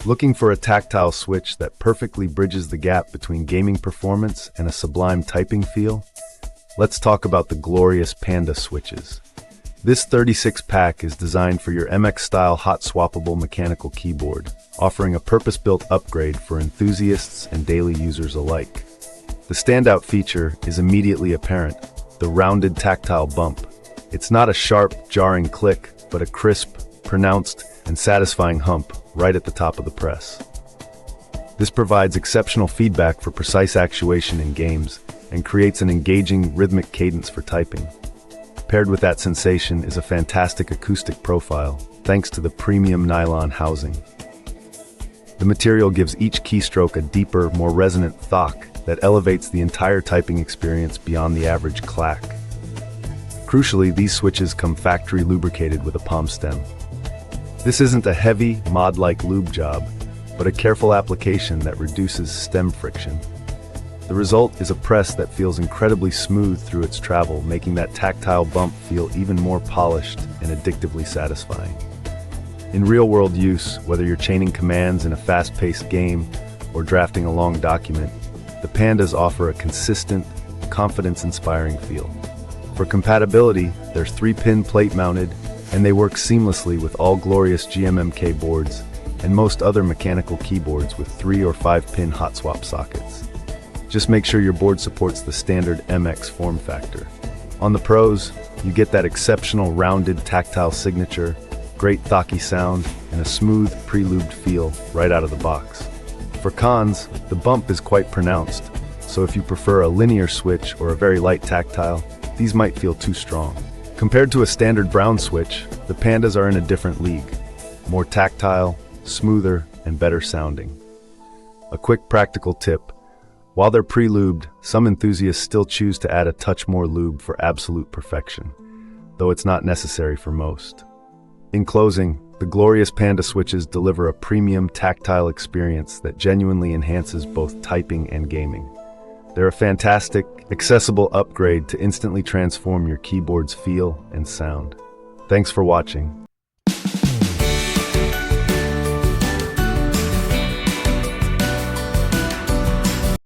Looking for a tactile switch that perfectly bridges the gap between gaming performance and a sublime typing feel? Let's talk about the glorious Panda switches. This 36-pack is designed for your MX-style hot-swappable mechanical keyboard, offering a purpose-built upgrade for enthusiasts and daily users alike. The standout feature is immediately apparent: the rounded tactile bump. It's not a sharp, jarring click, but a crisp, pronounced, and satisfying hump right at the top of the press. This provides exceptional feedback for precise actuation in games and creates an engaging, rhythmic cadence for typing. Paired with that sensation is a fantastic acoustic profile, thanks to the premium nylon housing. The material gives each keystroke a deeper, more resonant thok that elevates the entire typing experience beyond the average clack. Crucially, these switches come factory lubricated with a palm stem. This isn't a heavy, mod-like lube job, but a careful application that reduces stem friction. The result is a press that feels incredibly smooth through its travel, making that tactile bump feel even more polished and addictively satisfying. In real-world use, whether you're chaining commands in a fast-paced game or drafting a long document, the Pandas offer a consistent, confidence-inspiring feel. For compatibility, they're 3-pin plate-mounted, and they work seamlessly with all glorious GMMK boards and most other mechanical keyboards with 3 or 5-pin hot swap sockets. Just make sure your board supports the standard MX form factor. On the pros, you get that exceptional rounded tactile signature, great thocky sound, and a smooth, pre-lubed feel right out of the box. For cons, the bump is quite pronounced, so if you prefer a linear switch or a very light tactile, these might feel too strong. Compared to a standard brown switch, the Pandas are in a different league. More tactile, smoother, and better sounding. A quick practical tip: while they're pre-lubed, some enthusiasts still choose to add a touch more lube for absolute perfection, though it's not necessary for most. In closing, the glorious Panda switches deliver a premium tactile experience that genuinely enhances both typing and gaming. They're a fantastic, accessible upgrade to instantly transform your keyboard's feel and sound. Thanks for watching.